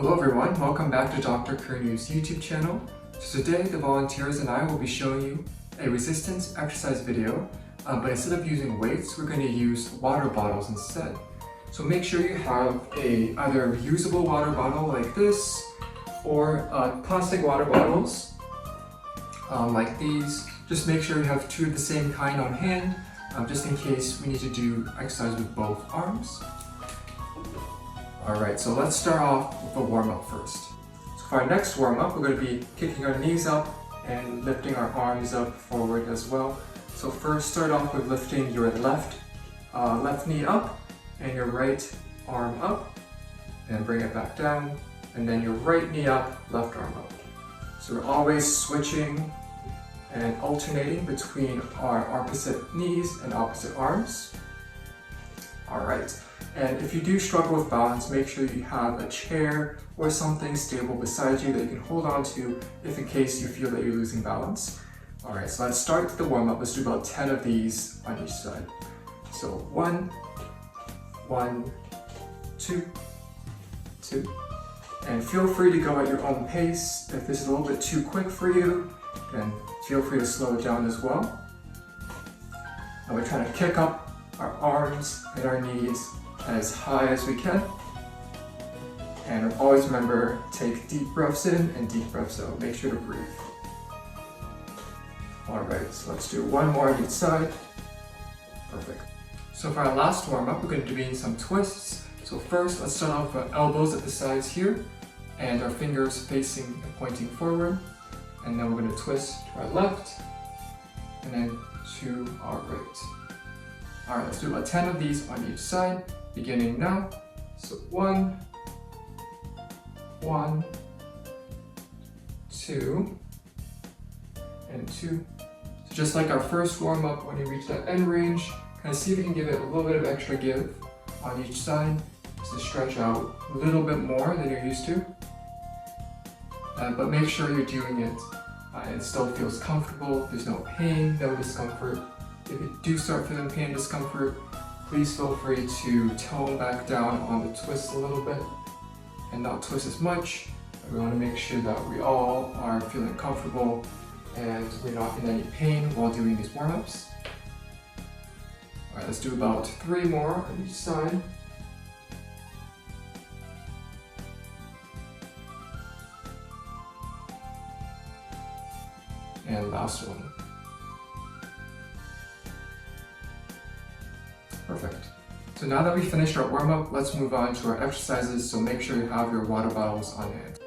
Hello everyone, welcome back to Dr. Curnew's YouTube channel. So today the volunteers and I will be showing you a resistance exercise video, but instead of using weights, we're going to use water bottles instead. So make sure you have a either reusable water bottle like this or plastic water bottles like these. Just make sure you have two of the same kind on hand, just in case we need to do exercise with both arms. Alright, so let's start off with a warm-up first. So for our next warm-up, we're going to be kicking our knees up and lifting our arms up forward as well. So first start off with lifting your left knee up and your right arm up, and bring it back down, and then your right knee up, left arm up. So we're always switching and alternating between our opposite knees and opposite arms. Alright. And if you do struggle with balance, make sure you have a chair or something stable beside you that you can hold on to if in case you feel that you're losing balance. Alright, so let's start the warm-up. Let's do about 10 of these on each side. So 1, 2, and feel free to go at your own pace. If this is a little bit too quick for you, then feel free to slow it down as well. And we're trying to kick up our arms and our knees as high as we can. And always remember, take deep breaths in and deep breaths out. Make sure to breathe. Alright, so let's do one more on each side. Perfect. So for our last warm-up, we're going to be doing some twists. So first, let's start off with elbows at the sides here, and our fingers facing and pointing forward. And then we're going to twist to our left, and then to our right. Alright, let's do about 10 of these on each side, beginning now. So 1, 2, and 2. So just like our first warm-up, when you reach that end range, kind of see if you can give it a little bit of extra give on each side, just to stretch out a little bit more than you're used to. But make sure you're doing it and it still feels comfortable. There's no pain, no discomfort. If you do start feeling pain and discomfort, please feel free to tone back down on the twist a little bit and not twist as much. We want to make sure that we all are feeling comfortable and we're not in any pain while doing these warm-ups. Alright, let's do about 3 more on each side. And last one. Perfect. So now that we finished our warm-up, let's move on to our exercises, so make sure you have your water bottles on hand.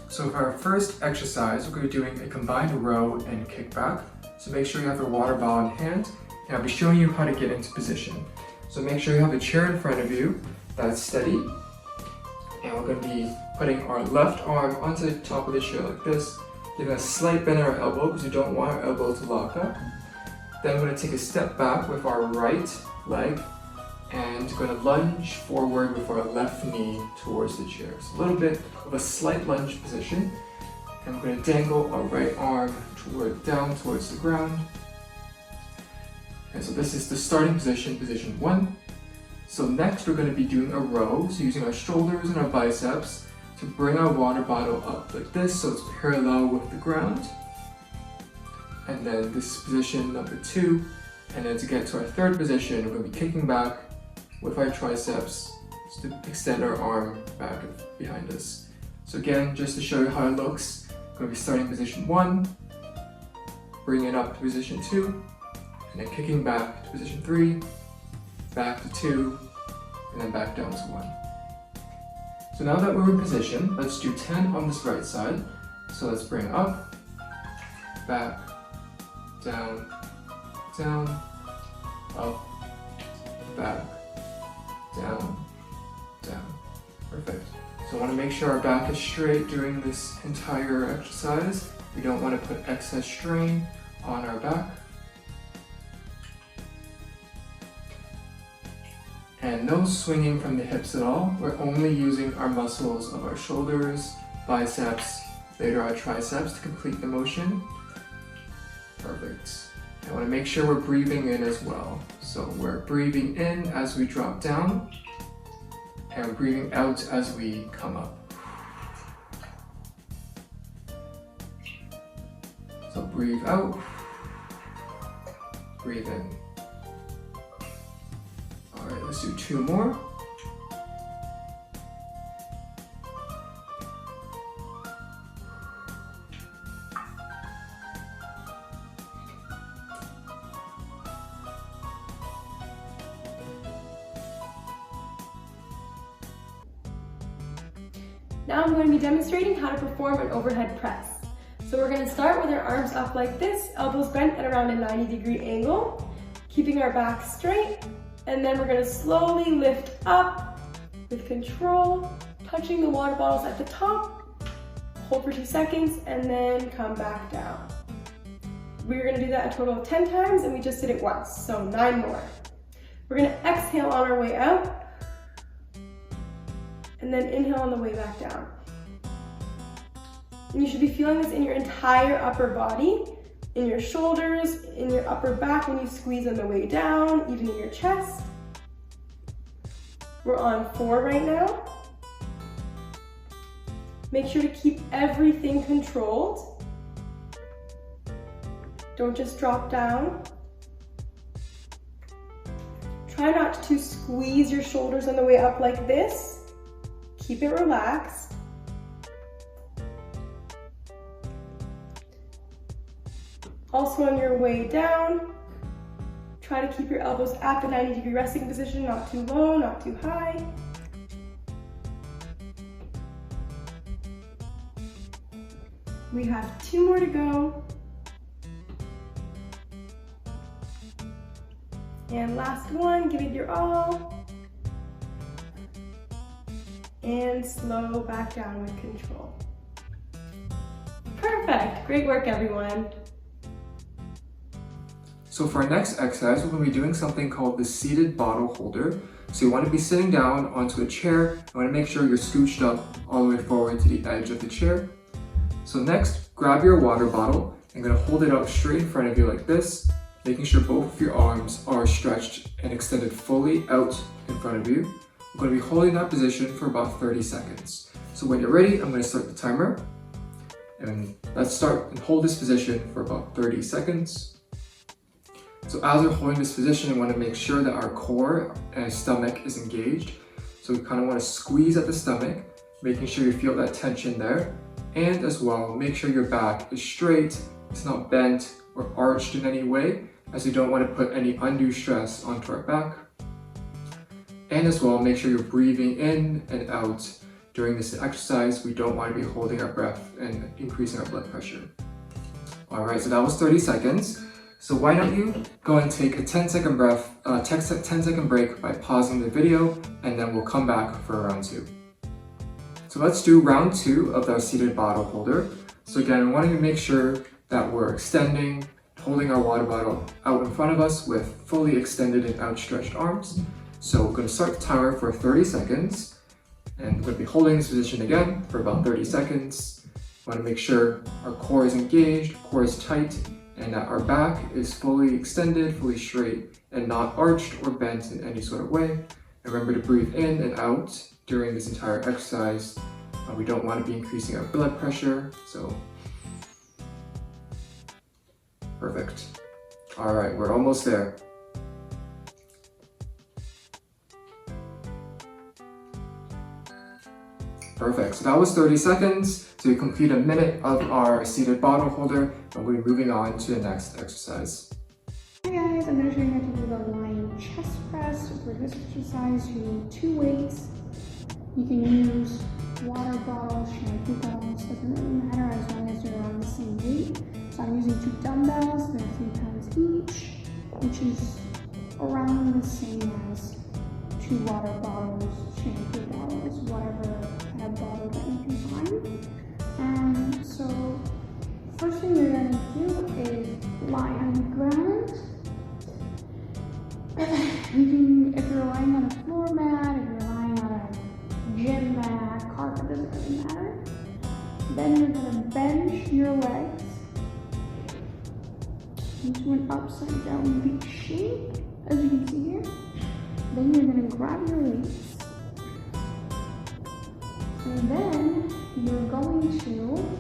So for our first exercise, we're going to be doing a combined row and kickback. So make sure you have your water bottle in hand, and I'll be showing you how to get into position. So make sure you have a chair in front of you that's steady, and we're going to be putting our left arm onto the top of the chair like this, giving a slight bend in our elbow because we don't want our elbow to lock up. Then we're going to take a step back with our right leg and going to lunge forward with our left knee towards the chair. So a little bit of a slight lunge position. And we're going to dangle our right arm down towards the ground. And so this is the starting position, position 1. So next we're going to be doing a row, so using our shoulders and our biceps to bring our water bottle up like this so it's parallel with the ground. And then this is position number 2. And then to get to our third position, we're going to be kicking back with our triceps to extend our arm back behind us. So again, just to show you how it looks, we're going to be starting position 1, bringing it up to position 2, and then kicking back to position 3, back to 2, and then back down to 1. So now that we're in position, let's do 10 on this right side. So let's bring up, back, down, down, up, back, down, down. Perfect. So I want to make sure our back is straight during this entire exercise. We don't want to put excess strain on our back. And no swinging from the hips at all. We're only using our muscles of our shoulders, biceps, later our triceps to complete the motion. Perfect. I want to make sure we're breathing in as well. So we're breathing in as we drop down, and breathing out as we come up. breathe out, breathe in. All right, let's do 2 more. Now I'm going to be demonstrating how to perform an overhead press. So we're going to start with our arms up like this, elbows bent at around a 90-degree angle, keeping our back straight, and then we're going to slowly lift up with control, touching the water bottles at the top, hold for 2 seconds, and then come back down. We're going to do that a total of 10 times, and we just did it once, so 9 more. We're going to exhale on our way out, and then inhale on the way back down. And you should be feeling this in your entire upper body, in your shoulders, in your upper back when you squeeze on the way down, even in your chest. We're on 4 right now. Make sure to keep everything controlled. Don't just drop down. Try not to squeeze your shoulders on the way up like this. Keep it relaxed. Also on your way down, try to keep your elbows at the 90-degree resting position, not too low, not too high. We have 2 more to go. And last one, give it your all. And slow back down with control. Perfect, great work everyone. So for our next exercise, we're going to be doing something called the seated bottle holder. So you want to be sitting down onto a chair. You want to make sure you're scooched up all the way forward to the edge of the chair. So next, grab your water bottle. I'm going to hold it up straight in front of you like this, making sure both of your arms are stretched and extended fully out in front of you. I'm going to be holding that position for about 30 seconds. So when you're ready, I'm going to start the timer. And let's start and hold this position for about 30 seconds. So as we're holding this position, I want to make sure that our core and stomach is engaged. So we kind of want to squeeze at the stomach, making sure you feel that tension there. And as well, make sure your back is straight, it's not bent or arched in any way, as you don't want to put any undue stress onto our back. And as well, make sure you're breathing in and out during this exercise. We don't want to be holding our breath and increasing our blood pressure. All right, so that was 30 seconds. So why don't you go and take a 10-second break by pausing the video, and then we'll come back for round 2. So let's do round 2 of our seated bottle holder. So again, we want to make sure that we're extending, holding our water bottle out in front of us with fully extended and outstretched arms. So we're going to start the timer for 30 seconds, and we're going to be holding this position again for about 30 seconds. We want to make sure our core is engaged, core is tight, and that our back is fully extended, fully straight, and not arched or bent in any sort of way. And remember to breathe in and out during this entire exercise. We don't want to be increasing our blood pressure, so perfect. All right, we're almost there. Perfect, so that was 30 seconds. So we complete a minute of our seated bottle holder, and we'll be moving on to the next exercise. Hi guys, I'm going to show you how to do the lying chest press. For this exercise, you need 2 weights. You can use water bottles, shampoo bottles, doesn't really matter as long as you're around the same weight. So I'm using 2 dumbbells, they're 3 pounds each, which is around the same as 2 water bottles, shampoo bottles, whatever kind of bottle that you can find. And so, first thing you're going to do is lie on the ground. If you're lying on a floor mat, if you're lying on a gym mat, carpet, doesn't really matter. Then you're going to bend your legs into an upside down V shape, as you can see here. Then you're going to grab your weights. And then you're going to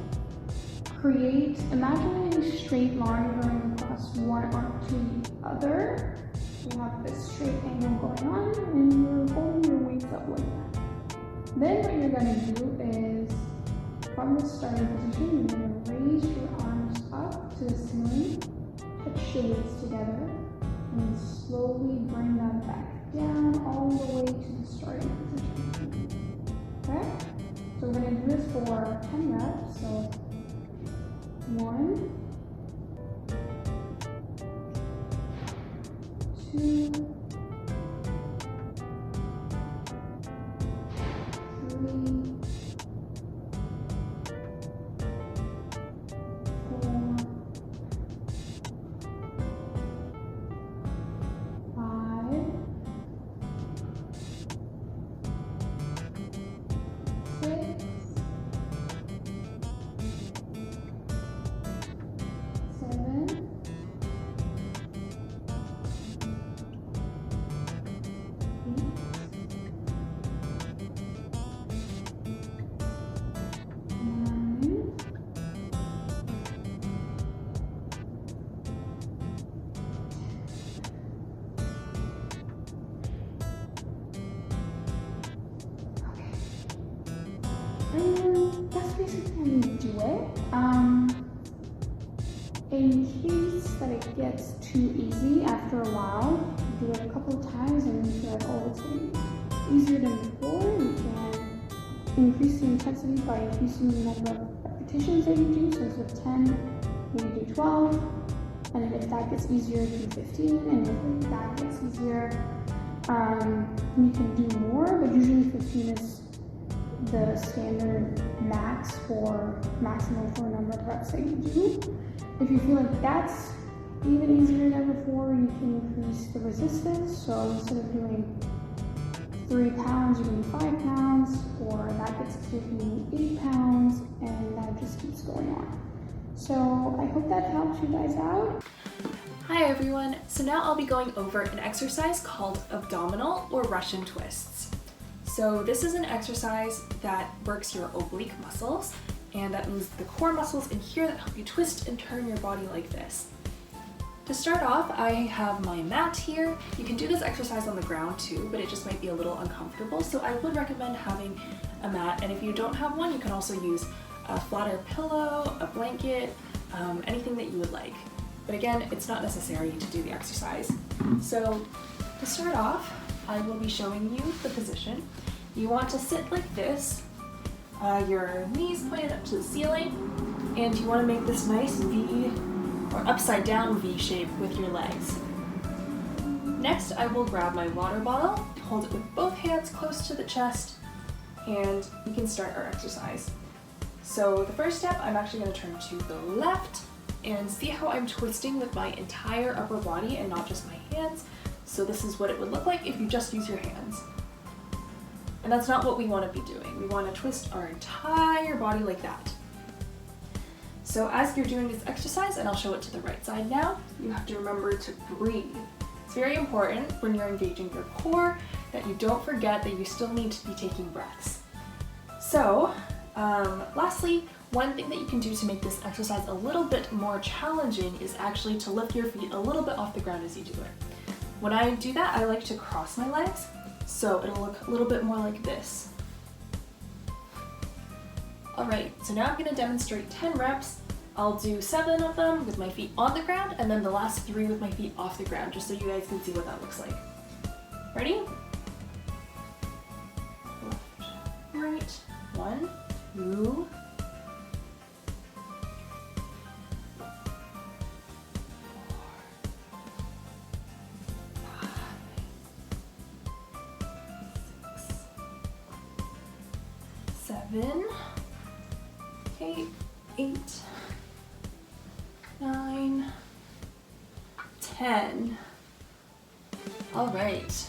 imagine a straight line going across one arm to the other. You have this straight angle going on and you're holding your weights up like that. Then what you're going to do is, from the starting position, you're going to raise your arms up to the ceiling, touch your weights together, and then slowly bring that back down all the way to the starting position. Okay? So we're going to do this for 10 reps. So 1, 2, 3, 4, 5, 6, 7, and that's basically how you do it. In case that it gets too easy after a while, do it a couple of times and you feel like, oh, it's getting easier than before, you can increase the intensity by increasing the number of repetitions that you do. So instead of 10, maybe do 12, and then if that gets easier, do 15, and if that gets easier, you can do more, but usually 15 is the standard maximum for a number of reps that you do. If you feel like that's even easier than before, you can increase the resistance. So instead of doing 3 pounds, you can do 5 pounds, or that gets to 8 pounds, and that just keeps going on. So I hope that helps you guys out. Hi everyone, so now I'll be going over an exercise called abdominal or Russian twists. So this is an exercise that works your oblique muscles, and that means the core muscles in here that help you twist and turn your body like this. To start off, I have my mat here. You can do this exercise on the ground too, but it just might be a little uncomfortable, so I would recommend having a mat, and if you don't have one, you can also use a flatter pillow, a blanket, anything that you would like. But again, it's not necessary to do the exercise. So to start off, I will be showing you the position. You want to sit like this, your knees pointed up to the ceiling, and you want to make this nice V or upside down V shape with your legs. Next, I will grab my water bottle, hold it with both hands close to the chest, and we can start our exercise. So the first step, I'm actually going to turn to the left and see how I'm twisting with my entire upper body and not just my hands. So this is what it would look like if you just use your hands. And that's not what we want to be doing. We want to twist our entire body like that. So as you're doing this exercise, and I'll show it to the right side now, you have to remember to breathe. It's very important when you're engaging your core that you don't forget that you still need to be taking breaths. So, lastly, one thing that you can do to make this exercise a little bit more challenging is actually to lift your feet a little bit off the ground as you do it. When I do that, I like to cross my legs, so it'll look a little bit more like this. Alright, so now I'm going to demonstrate 10 reps. I'll do 7 of them with my feet on the ground, and then the last 3 with my feet off the ground, just so you guys can see what that looks like. Ready? Left, right, 1, 2, 7, okay, 8, 9, 10. All right.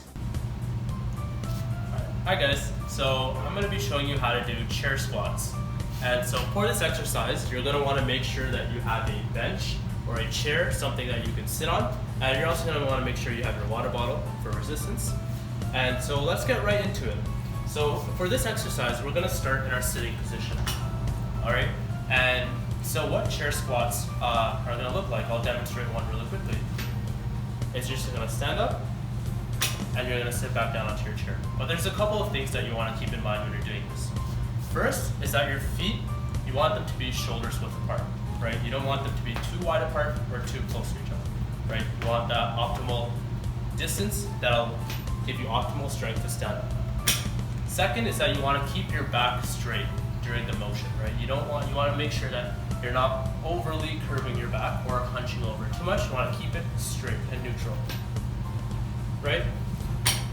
Hi guys, so I'm going to be showing you how to do chair squats. And so for this exercise, you're going to want to make sure that you have a bench or a chair, something that you can sit on. And you're also going to want to make sure you have your water bottle for resistance. And so let's get right into it. So for this exercise, we're going to start in our sitting position. Alright, and So what chair squats are going to look like, I'll demonstrate one really quickly. Is you're just going to stand up and you're going to sit back down onto your chair. But there's a couple of things that you want to keep in mind when you're doing this. First is that your feet, you want them to be shoulders width apart, right? You don't want them to be too wide apart or too close to each other, right? You want that optimal distance that'll give you optimal strength to stand up. Second is that you want to keep your back straight during the motion, right? You want to make sure that you're not overly curving your back or hunching over too much. You want to keep it straight and neutral, right?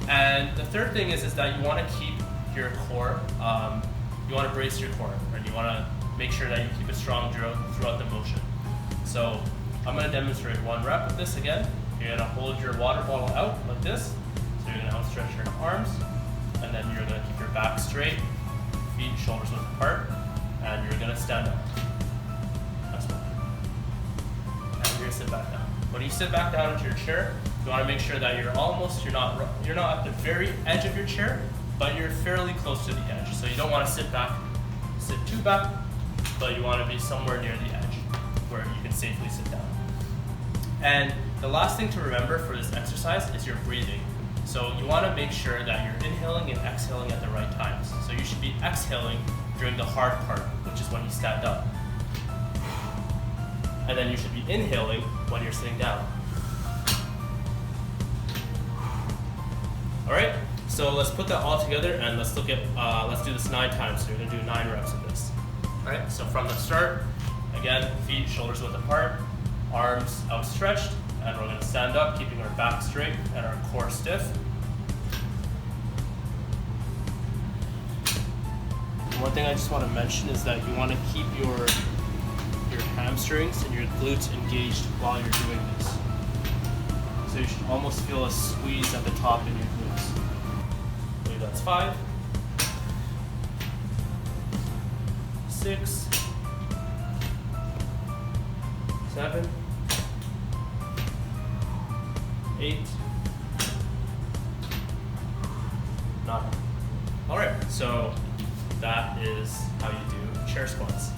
And the third thing is that you want to keep your core, you want to brace your core, and you want to make sure that you keep it strong throughout the motion. So I'm going to demonstrate one rep of this again. You're going to hold your water bottle out like this. So you're going to outstretch your arms, and then you're going to keep your back straight, feet, shoulders width apart, and you're going to stand up. That's one. And you're going to sit back down. When you sit back down into your chair, you want to make sure that you're not at the very edge of your chair, but you're fairly close to the edge. So you don't want to sit too back, but you want to be somewhere near the edge where you can safely sit down. And the last thing to remember for this exercise is your breathing. So you want to make sure that you're inhaling and exhaling at the right times. So you should be exhaling during the hard part, which is when you stand up. And then you should be inhaling when you're sitting down. All right, so let's put that all together and let's do this 9 times. So you're gonna do 9 reps of this. All right, so from the start, again, feet, shoulders width apart, arms outstretched, and we're gonna stand up, keeping our back straight and our core stiff. And one thing I just wanna mention is that you wanna keep your hamstrings and your glutes engaged while you're doing this. So you should almost feel a squeeze at the top in your glutes. I believe that's 5, 6, 7, 8, 9. All right, so that is how you do chair squats.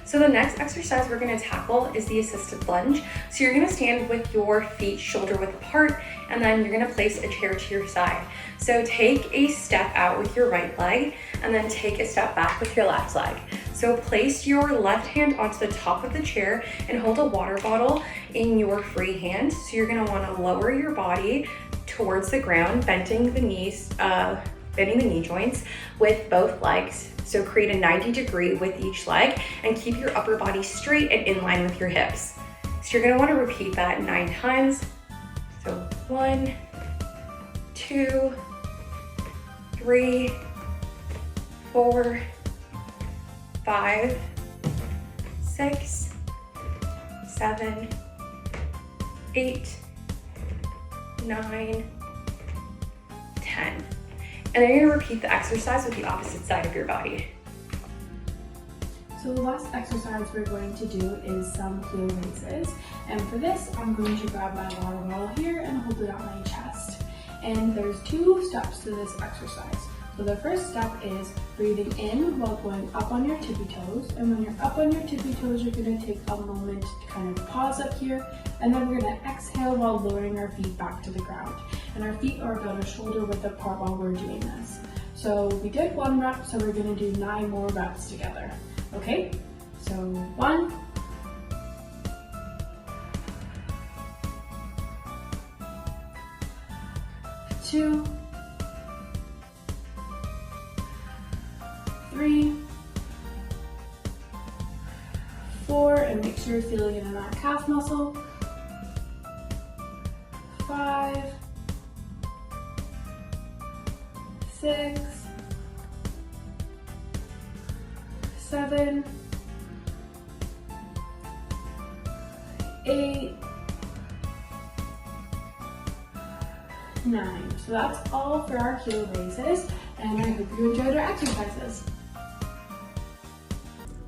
So the next exercise we're going to tackle is the assisted lunge. So you're going to stand with your feet shoulder width apart, and then you're going to place a chair to your side. So take a step out with your right leg, and then take a step back with your left leg. So place your left hand onto the top of the chair and hold a water bottle in your free hand. So you're going to want to lower your body towards the ground, bending the knee joints with both legs. So create a 90-degree with each leg and keep your upper body straight and in line with your hips. So you're gonna wanna repeat that 9 times. So 1, 2, 3, 4, 5, 6, 7, 8, 9, 10. And then you're gonna repeat the exercise with the opposite side of your body. So the last exercise we're going to do is some heel raises. And for this, I'm going to grab my water bottle here and hold it on my chest. And there's 2 steps to this exercise. So the first step is breathing in while going up on your tippy toes. And when you're up on your tippy toes, you're gonna take a moment to kind of pause up here. And then we're gonna exhale while lowering our feet back to the ground. And our feet are about a shoulder width apart while we're doing this. So we did 1 rep, so we're gonna do 9 more reps together. Okay, so 1, 2, 3, 4, and make sure you're feeling it in that calf muscle. 5, 6, 7, 8, 9. So that's all for our heel raises, and I hope you enjoyed our exercises.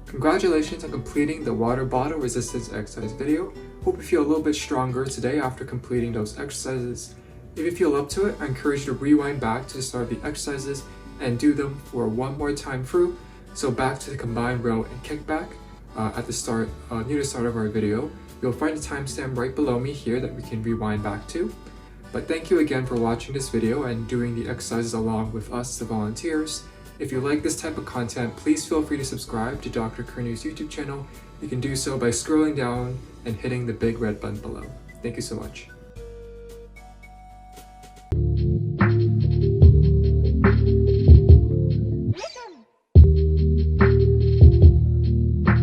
Congratulations on completing the water bottle resistance exercise video. Hope you feel a little bit stronger today after completing those exercises. If you feel up to it, I encourage you to rewind back to the start of the exercises and do them for one more time through. So back to the combined row and kickback. at the start, near the start of our video. You'll find a timestamp right below me here that we can rewind back to. But thank you again for watching this video and doing the exercises along with us, the volunteers. If you like this type of content, please feel free to subscribe to Dr. Curnew's YouTube channel. You can do so by scrolling down and hitting the big red button below. Thank you so much.